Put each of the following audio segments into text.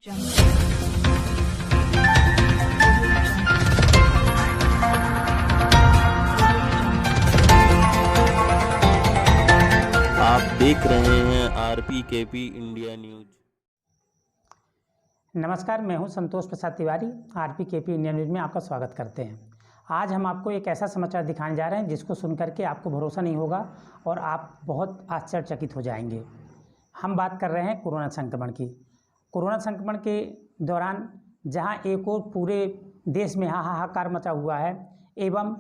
आप देख रहे हैं RPKP इंडिया न्यूज। नमस्कार, मैं हूं संतोष Prasad Tiwari. RPKP India news में आपका स्वागत करते हैं। आज हम आपको एक ऐसा समाचार दिखाने जा रहे हैं जिसको सुनकर के आपको भरोसा नहीं होगा और आप बहुत आश्चर्यचकित हो जाएंगे। हम बात कर रहे हैं कोरोना संक्रमण की। कोरोना संक्रमण के दौरान जहां एक और पूरे देश में हाहाकार मचा हुआ है एवं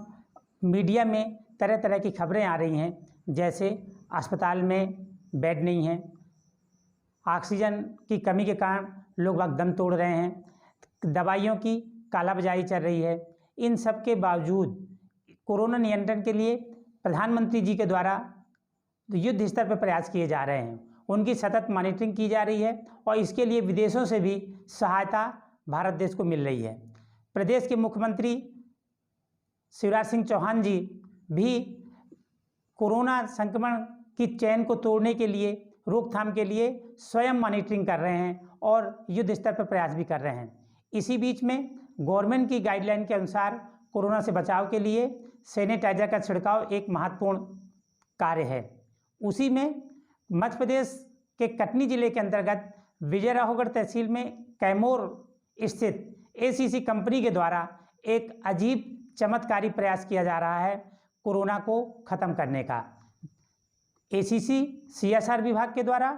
मीडिया में तरह तरह की खबरें आ रही हैं, जैसे अस्पताल में बेड नहीं है, ऑक्सीजन की कमी के कारण लोग वक्त दम तोड़ रहे हैं, दवाइयों की कालाबाजारी चल रही है। इन सब के बावजूद कोरोना नियंत्रण के लिए प्रधानमंत्री जी के द्वारा युद्ध स्तर पर प्रयास किए जा रहे हैं। उनकी सतत मॉनिटरिंग की जा रही है और इसके लिए विदेशों से भी सहायता भारत देश को मिल रही है। प्रदेश के मुख्यमंत्री शिवराज सिंह चौहान जी भी कोरोना संक्रमण की चेन को तोड़ने के लिए, रोकथाम के लिए स्वयं मॉनिटरिंग कर रहे हैं और युद्ध स्तर पर प्रयास भी कर रहे हैं। इसी बीच में गवर्नमेंट की गाइडलाइन के अनुसार कोरोना से बचाव के लिए सैनिटाइजर का छिड़काव एक महत्वपूर्ण कार्य है। उसी में मध्य प्रदेश के कटनी जिले के अंतर्गत विजय राघवगढ़ तहसील में कैमोर स्थित ACC कंपनी के द्वारा एक अजीब चमत्कारी प्रयास किया जा रहा है कोरोना को खत्म करने का। ACC CSR विभाग के द्वारा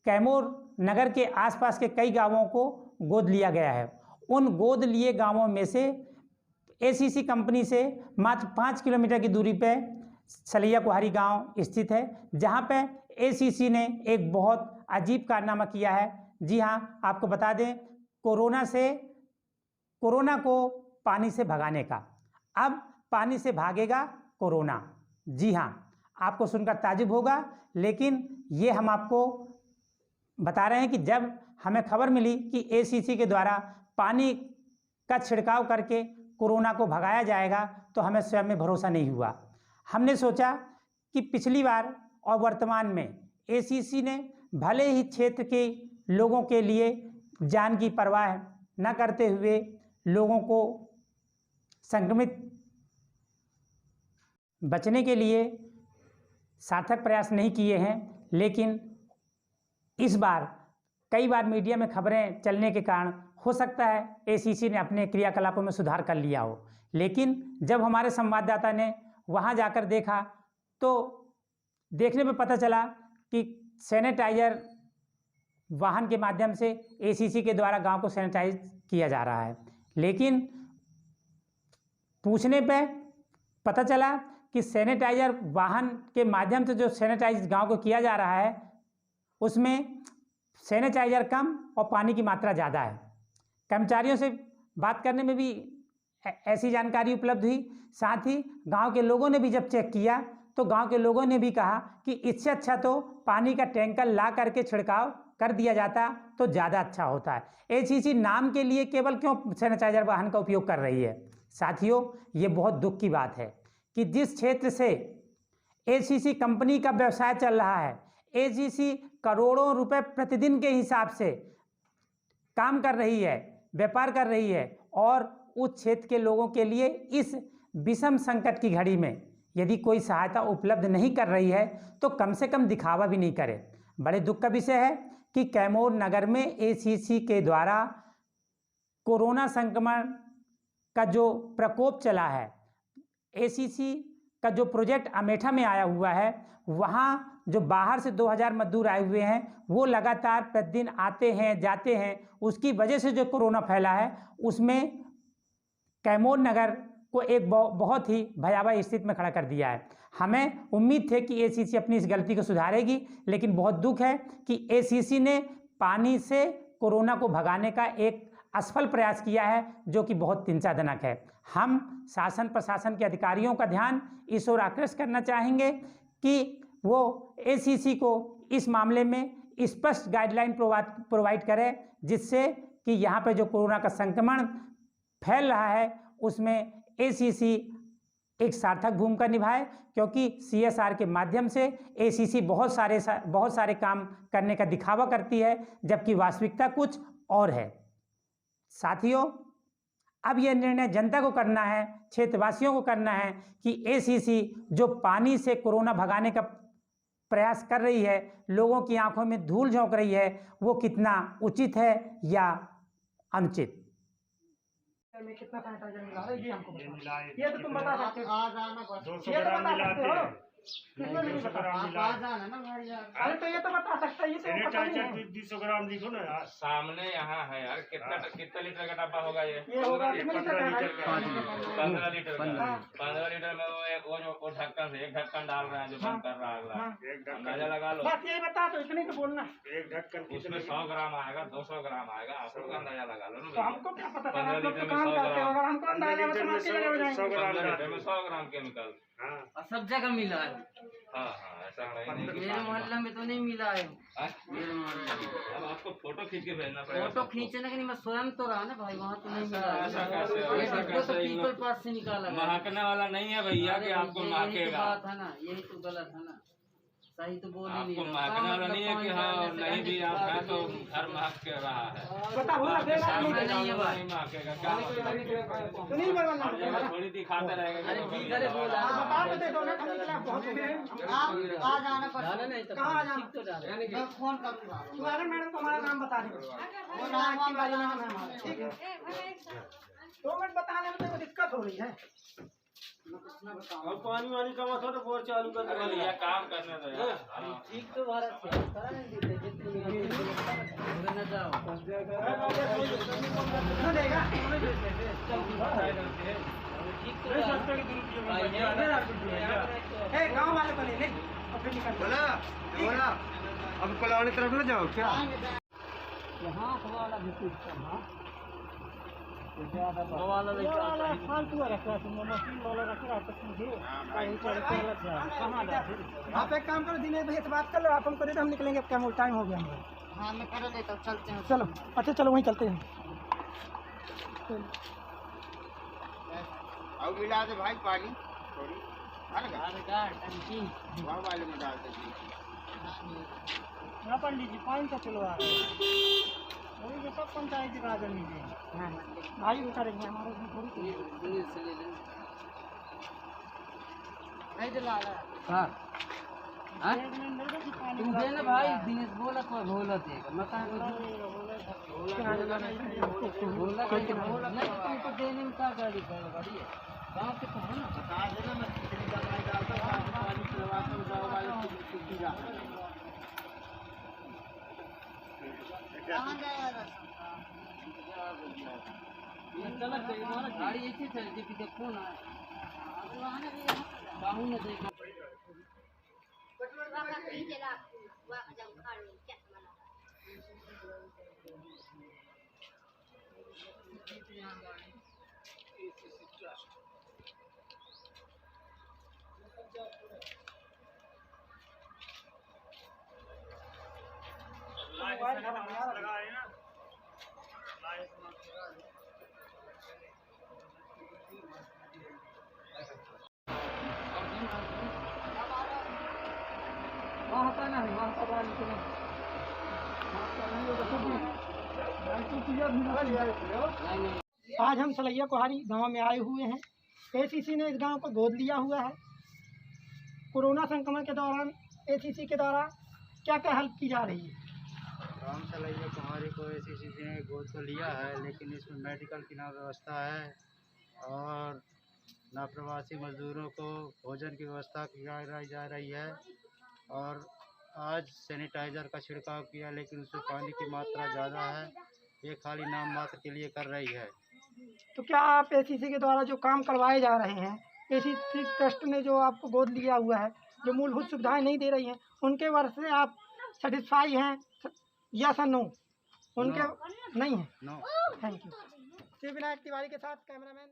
कैमोर नगर के आसपास के कई गांवों को गोद लिया गया है। उन गोद लिए गांवों में से ACC कंपनी से मात्र 5 किलोमीटर की दूरी पे सलैया कुहारी गांव स्थित है, जहां पे ACC ने एक बहुत अजीब कारनामा किया है। जी हां, आपको बता दें, कोरोना को पानी से भगाने का। अब पानी से भागेगा कोरोना। जी हां, आपको सुनकर ताज्जुब होगा, लेकिन ये हम आपको बता रहे हैं कि जब हमें खबर मिली कि ACC के द्वारा पानी का छिड़काव करके कोरोना को भगाया जाएगा, तो हमें स्वयं में भरोसा नहीं हुआ। हमने सोचा कि पिछली बार और वर्तमान में ACC ने भले ही क्षेत्र के लोगों के लिए जान की परवाह न करते हुए लोगों को संक्रमित बचने के लिए सार्थक प्रयास नहीं किए हैं, लेकिन इस बार कई बार मीडिया में खबरें चलने के कारण हो सकता है ACC ने अपने क्रियाकलापों में सुधार कर लिया हो। लेकिन जब हमारे संवाददाता ने वहां जाकर देखा तो देखने में पता चला कि सैनिटाइजर वाहन के माध्यम से ACC के द्वारा गांव को सैनिटाइज किया जा रहा है। लेकिन पूछने पे पता चला कि सैनिटाइजर वाहन के माध्यम से जो सैनिटाइज गांव को किया जा रहा है, उसमें सैनिटाइजर कम और पानी की मात्रा ज़्यादा है। कर्मचारियों से बात करने में भी ऐसी जानकारी उपलब्ध हुई। साथ ही गांव के लोगों ने भी जब चेक किया तो गांव के लोगों ने भी कहा कि इससे अच्छा तो पानी का टैंकर ला करके छिड़काव कर दिया जाता तो ज़्यादा अच्छा होता है। ACC नाम के लिए केवल क्यों सैनिटाइजर वाहन का उपयोग कर रही है? साथियों, ये बहुत दुख की बात है कि जिस क्षेत्र से ACC कंपनी का व्यवसाय चल रहा है, ACC करोड़ों रुपए प्रतिदिन के हिसाब से काम कर रही है, व्यापार कर रही है, और उस क्षेत्र के लोगों के लिए इस विषम संकट की घड़ी में यदि कोई सहायता उपलब्ध नहीं कर रही है तो कम से कम दिखावा भी नहीं करे। बड़े दुख का विषय है कि कैमोर नगर में ACC के द्वारा कोरोना संक्रमण का जो प्रकोप चला है, ACC का जो प्रोजेक्ट अमेठा में आया हुआ है, वहाँ जो बाहर से 2000 मजदूर आए हुए हैं, वो लगातार प्रतिदिन आते हैं जाते हैं। उसकी वजह से जो कोरोना फैला है, उसमें कैमोर नगर को एक बहुत ही भयावह स्थिति में खड़ा कर दिया है। हमें उम्मीद थे कि ACC अपनी इस गलती को सुधारेगी, लेकिन बहुत दुख है कि ACC ने पानी से कोरोना को भगाने का एक असफल प्रयास किया है, जो कि बहुत चिंताजनक है। हम शासन प्रशासन के अधिकारियों का ध्यान इस ओर आकृष्ट करना चाहेंगे कि वो ACC को इस मामले में स्पष्ट गाइडलाइन प्रोवाइड करे, जिससे कि यहाँ पे जो कोरोना का संक्रमण फैल रहा है उसमें ACC एक सार्थक भूमिका निभाए, क्योंकि CSR के माध्यम से ACC बहुत सारे काम करने का दिखावा करती है, जबकि वास्तविकता कुछ और है। साथियों, अब यह निर्णय जनता को करना है, क्षेत्रवासियों को करना है कि ACC जो पानी से कोरोना भगाने का प्रयास कर रही है, लोगों की आंखों में धूल झोंक रही है, वो कितना उचित है या अनुचित। में कितना सैनिटाइजर मिला है ये हमको बता। ये तो तुम बता सकते हो। आज आना बस 200 ग्राम मिलाते हैं। कितना नहीं 200 बता। ग्राम आप मिला आज आना ना हमारे यार। अरे तो ये तो बता सकता है, ये तो पता नहीं सैनिटाइजर है। 200 ग्राम लिखो ना यार। सामने यहाँ है यार, कितना लीटर का डब्बा होगा ये? ये होगा कितने लीटर का है? 15 लीटर का। 15 लीटर में वो ढक्कन से एक ढक्कन डाल रहे हैं जो बंद कर रहा है अगला। एक ढक्कन अंदाजा लगा लो। बस यही बता, तो इतनी तो बोलना। एक ढक्कन उसमें 100 ग्राम आएगा, 200 ग्राम आएगा, आप लोग अंदाजा लगा लो तो ना। हमको क्या पता था, 15 आप लोग तो लीटर में काम 100 करते हो, ग्राम। अगर हमको अंदाजा हो तो हम आपके जगह हो जाएंगे। 100 ग्राम 15 लीटर में 100 ग्राम केमिकल। हाँ और सब जगह मिला है। हाँ हाँ, ऐसा नहीं कि मेरे मोहल्ला में तो नहीं मिला है। हाँ? मेरे मोहल्ले में अब आपको फोटो खींच के भेजना पड़ेगा। फोटो खींचने के लिए मैं स्वयं तो रहा ना भाई, वहाँ तो नहीं मिला है। ऐसा कैसे? ये ऐसा डिब्बे तो कैसे? पीपल पास से निकाला गया। महकने वाला नहीं है भैया कि आपको यही तो महकेगा। बात है ना, यही तो गलत है ना, सही तो बोल ही नहीं आपको रहा। महकने वाला नहीं है कि हाँ पानी डालने नहीं से भी आप बात हैं तो ही नहीं। घर महक के रहा है। बता बोला आपके देगा सामने नहीं है भाई। नहीं महकेगा, क्या मतलब? तो नहीं बोलना। हर जगह थोड़ी दिखाते रहेगा अरे कि ठीक है बोला। बता तो दे दो ना, हम खिलाफ बहुत हो गए। आप आज आना डाला नहीं तो कहाँ आ जाना? ठीक तो डाला। मैं फोन करूंगा। तुम्हारे मैडम को हमारा नाम बता देंगे। वो नाम की बारी में नाम है हमारा, ठीक है। 2 मिनट बताने में तो दिक्कत हो रही है। अब पानी वानी का मत हो तो बोर चालू कर दो। ये काम करने दो यार। हाँ। ठीक तो भारत से करा नहीं देते जितनी न जाओ। कितना देगा? ठीक तो ए, गाँव वाले को ले ले और फिर निकल। बोला अब कलावानी तरफ न जाओ क्या? यहाँ वाला भी कुछ करना। वाला नहीं चाहता। फालतू रखा तुम मशीन वाला रख रहा तो मुझे कहीं चढ़ अलग कहाँ जा। आप एक काम करो, दिनेश भैया से बात कर लो, आप हमको दे दो, हम निकलेंगे। अब क्या टाइम हो गया हमारा। हाँ मैं कर लेता हूँ, चलते हैं। चलो अच्छा, चलो वहीं चलते हैं। अब मिला दे भाई पानी थोड़ी टंकी वहाँ वाले में डाल दे। यहाँ पंडित जी पानी तो चलो आ वही जो सब पंचायत का आदमी लीजिए। भाई उतारेंगे हमारे उसमें थोड़ी नहीं दिला रहा। हाँ तुम दे ना भाई, दिनेश बोला कोई बोला देगा। मैं कहाँ बोला कैसे बोला नहीं, तुमको देने में क्या गाड़ी गाड़ी है गाँव के तो है ना। बता देना मैं कितनी दवाई डालता हूँ, पानी पिलवाता हूँ, गाँव वाले की गाड़ी ऐसी चलती कि देखो ना बाहू न देखा। वहाँ हटाना है, वहाँ हटा लेकिन आज हम सलैया कोहारी गांव में आए हुए हैं। ACC ने इस गांव को गोद लिया हुआ है। कोरोना संक्रमण के दौरान ACC के द्वारा क्या क्या हेल्प की जा रही है? गाँव सलैया कुमारी को ACC ने गोद तो लिया है, लेकिन इसमें मेडिकल की ना व्यवस्था है और ना प्रवासी मजदूरों को भोजन की व्यवस्था की जा रही है। और आज सैनिटाइज़र का छिड़काव किया, लेकिन उसमें पानी की मात्रा ज़्यादा है, ये खाली नाम मात्र के लिए कर रही है। तो क्या आप ACC के द्वारा जो काम करवाए जा रहे हैं, ACC ट्रस्ट ने जो आपको गोद लिया हुआ है, जो मूलभूत सुविधाएं नहीं दे रही हैं, उनके वर्ष से आप सेटिस्फाई हैं या सर नो? उनके नहीं है। No. Thank you. Shiv Vinayak Tiwari के साथ कैमरामैन